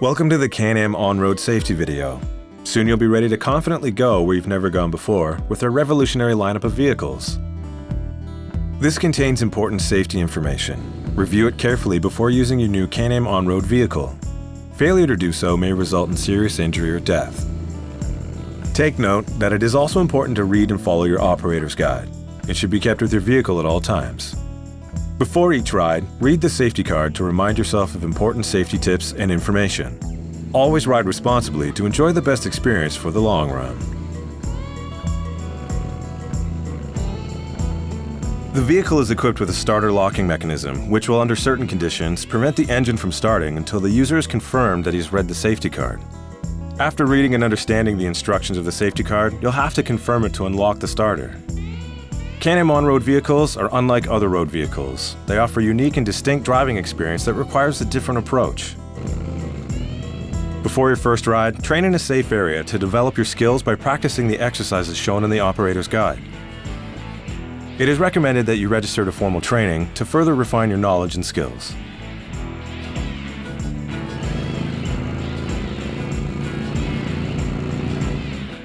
Welcome to the Can-Am on-road safety video. Soon you'll be ready to confidently go where you've never gone before with our revolutionary lineup of vehicles. This contains important safety information. Review it carefully before using your new Can-Am on-road vehicle. Failure to do so may result in serious injury or death. Take note that it is also important to read and follow your operator's guide. It should be kept with your vehicle at all times. Before each ride, read the safety card to remind yourself of important safety tips and information. Always ride responsibly to enjoy the best experience for the long run. The vehicle is equipped with a starter locking mechanism, which will, under certain conditions, prevent the engine from starting until the user is confirmed that he's read the safety card. After reading and understanding the instructions of the safety card, you'll have to confirm it to unlock the starter. Can-Am on-road vehicles are unlike other road vehicles. They offer a unique and distinct driving experience that requires a different approach. Before your first ride, train in a safe area to develop your skills by practicing the exercises shown in the operator's guide. It is recommended that you register to formal training to further refine your knowledge and skills.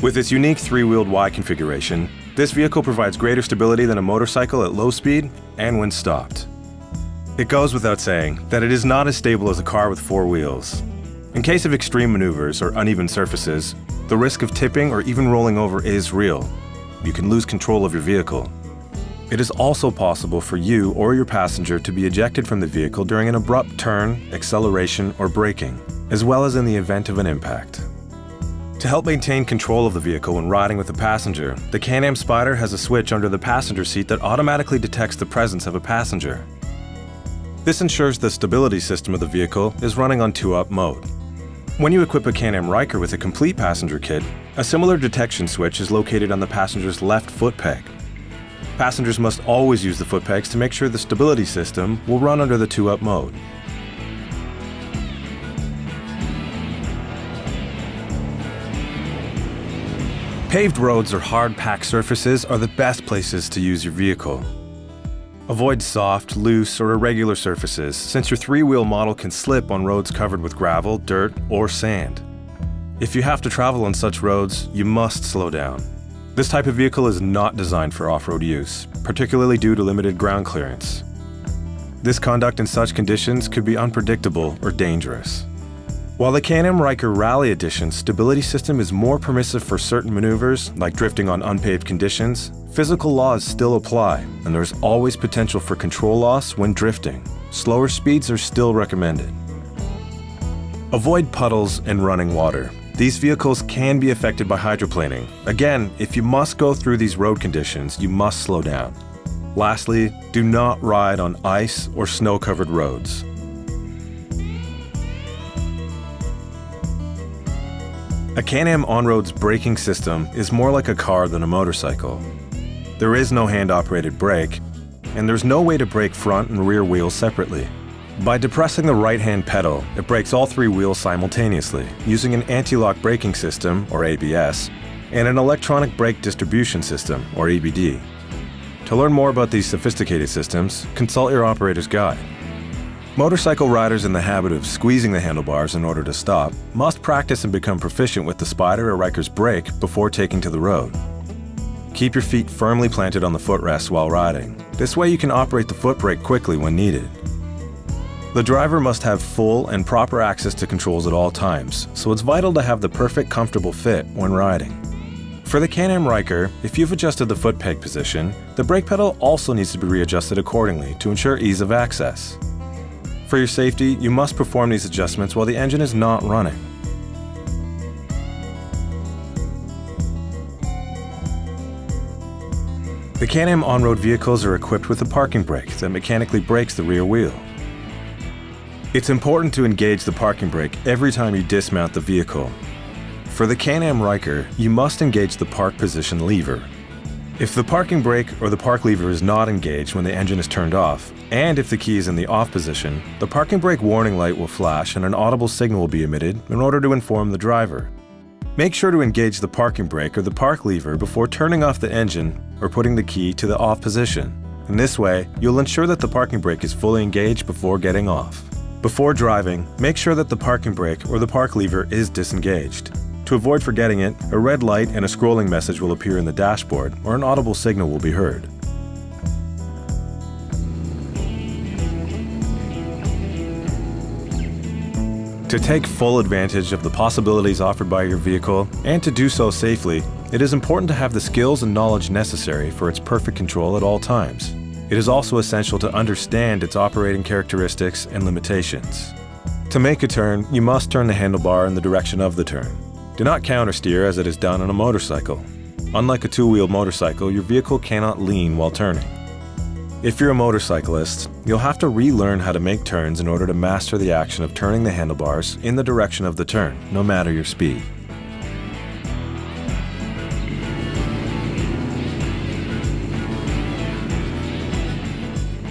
With its unique three-wheeled Y configuration, this vehicle provides greater stability than a motorcycle at low speed and when stopped. It goes without saying that it is not as stable as a car with four wheels. In case of extreme maneuvers or uneven surfaces, the risk of tipping or even rolling over is real. You can lose control of your vehicle. It is also possible for you or your passenger to be ejected from the vehicle during an abrupt turn, acceleration, or braking, as well as in the event of an impact. To help maintain control of the vehicle when riding with a passenger, the Can-Am Spyder has a switch under the passenger seat that automatically detects the presence of a passenger. This ensures the stability system of the vehicle is running on 2-up mode. When you equip a Can-Am Ryker with a complete passenger kit, a similar detection switch is located on the passenger's left foot peg. Passengers must always use the foot pegs to make sure the stability system will run under the 2-up mode. Paved roads or hard-packed surfaces are the best places to use your vehicle. Avoid soft, loose, or irregular surfaces, since your three-wheel model can slip on roads covered with gravel, dirt, or sand. If you have to travel on such roads, you must slow down. This type of vehicle is not designed for off-road use, particularly due to limited ground clearance. This conduct in such conditions could be unpredictable or dangerous. While the Can-Am Ryker Rally Edition's stability system is more permissive for certain maneuvers, like drifting on unpaved conditions, physical laws still apply, and there's always potential for control loss when drifting. Slower speeds are still recommended. Avoid puddles and running water. These vehicles can be affected by hydroplaning. Again, if you must go through these road conditions, you must slow down. Lastly, do not ride on ice or snow-covered roads. A Can-Am on-road's braking system is more like a car than a motorcycle. There is no hand-operated brake, and there's no way to brake front and rear wheels separately. By depressing the right-hand pedal, it brakes all three wheels simultaneously, using an anti-lock braking system, or ABS, and an electronic brake distribution system, or EBD. To learn more about these sophisticated systems, consult your operator's guide. Motorcycle riders in the habit of squeezing the handlebars in order to stop must practice and become proficient with the Spyder or Ryker's brake before taking to the road. Keep your feet firmly planted on the footrest while riding. This way you can operate the foot brake quickly when needed. The driver must have full and proper access to controls at all times, so it's vital to have the perfect comfortable fit when riding. For the Can-Am Ryker, if you've adjusted the foot peg position, the brake pedal also needs to be readjusted accordingly to ensure ease of access. For your safety, you must perform these adjustments while the engine is not running. The Can-Am on-road vehicles are equipped with a parking brake that mechanically brakes the rear wheel. It's important to engage the parking brake every time you dismount the vehicle. For the Can-Am Ryker, you must engage the park position lever. If the parking brake or the park lever is not engaged when the engine is turned off, and if the key is in the off position, the parking brake warning light will flash and an audible signal will be emitted in order to inform the driver. Make sure to engage the parking brake or the park lever before turning off the engine or putting the key to the off position. In this way, you'll ensure that the parking brake is fully engaged before getting off. Before driving, make sure that the parking brake or the park lever is disengaged. To avoid forgetting it, a red light and a scrolling message will appear in the dashboard, or an audible signal will be heard. To take full advantage of the possibilities offered by your vehicle, and to do so safely, it is important to have the skills and knowledge necessary for its perfect control at all times. It is also essential to understand its operating characteristics and limitations. To make a turn, you must turn the handlebar in the direction of the turn. Do not countersteer as it is done on a motorcycle. Unlike a two-wheeled motorcycle, your vehicle cannot lean while turning. If you're a motorcyclist, you'll have to relearn how to make turns in order to master the action of turning the handlebars in the direction of the turn, no matter your speed.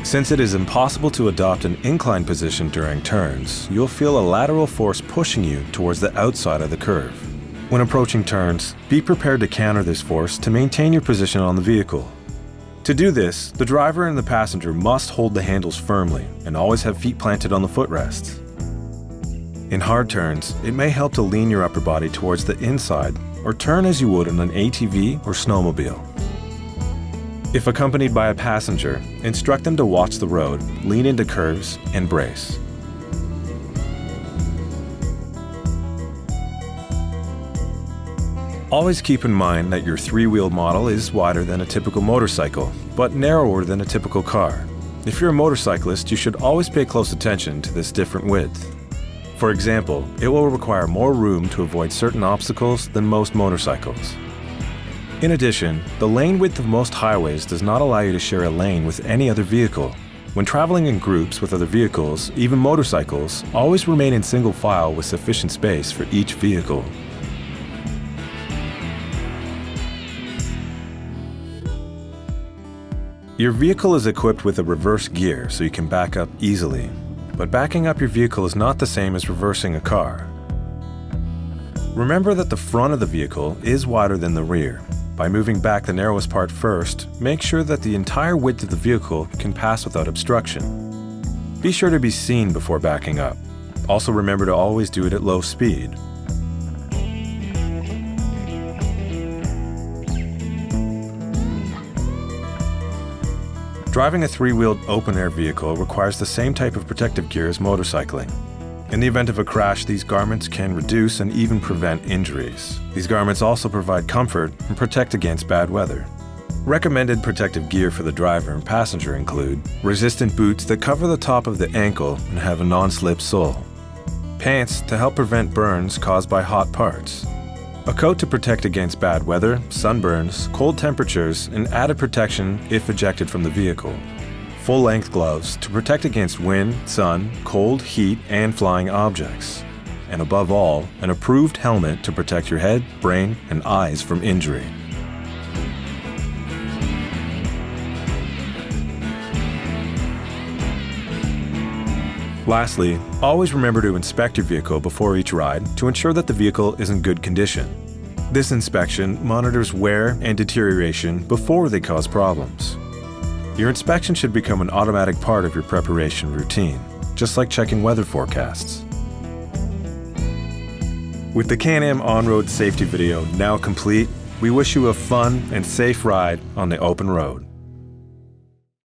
Since it is impossible to adopt an incline position during turns, you'll feel a lateral force pushing you towards the outside of the curve. When approaching turns, be prepared to counter this force to maintain your position on the vehicle. To do this, the driver and the passenger must hold the handles firmly and always have feet planted on the footrests. In hard turns, it may help to lean your upper body towards the inside or turn as you would in an ATV or snowmobile. If accompanied by a passenger, instruct them to watch the road, lean into curves, and brace. Always keep in mind that your three-wheel model is wider than a typical motorcycle, but narrower than a typical car. If you're a motorcyclist, you should always pay close attention to this different width. For example, it will require more room to avoid certain obstacles than most motorcycles. In addition, the lane width of most highways does not allow you to share a lane with any other vehicle. When traveling in groups with other vehicles, even motorcycles, always remain in single file with sufficient space for each vehicle. Your vehicle is equipped with a reverse gear so you can back up easily, but backing up your vehicle is not the same as reversing a car. Remember that the front of the vehicle is wider than the rear. By moving back the narrowest part first, make sure that the entire width of the vehicle can pass without obstruction. Be sure to be seen before backing up. Also remember to always do it at low speed. Driving a three-wheeled open-air vehicle requires the same type of protective gear as motorcycling. In the event of a crash, these garments can reduce and even prevent injuries. These garments also provide comfort and protect against bad weather. Recommended protective gear for the driver and passenger include resistant boots that cover the top of the ankle and have a non-slip sole, pants to help prevent burns caused by hot parts, a coat to protect against bad weather, sunburns, cold temperatures, and added protection if ejected from the vehicle. Full-length gloves to protect against wind, sun, cold, heat, and flying objects. And above all, an approved helmet to protect your head, brain, and eyes from injury. Lastly, always remember to inspect your vehicle before each ride to ensure that the vehicle is in good condition. This inspection monitors wear and deterioration before they cause problems. Your inspection should become an automatic part of your preparation routine, just like checking weather forecasts. With the Can-Am on-road safety video now complete, we wish you a fun and safe ride on the open road.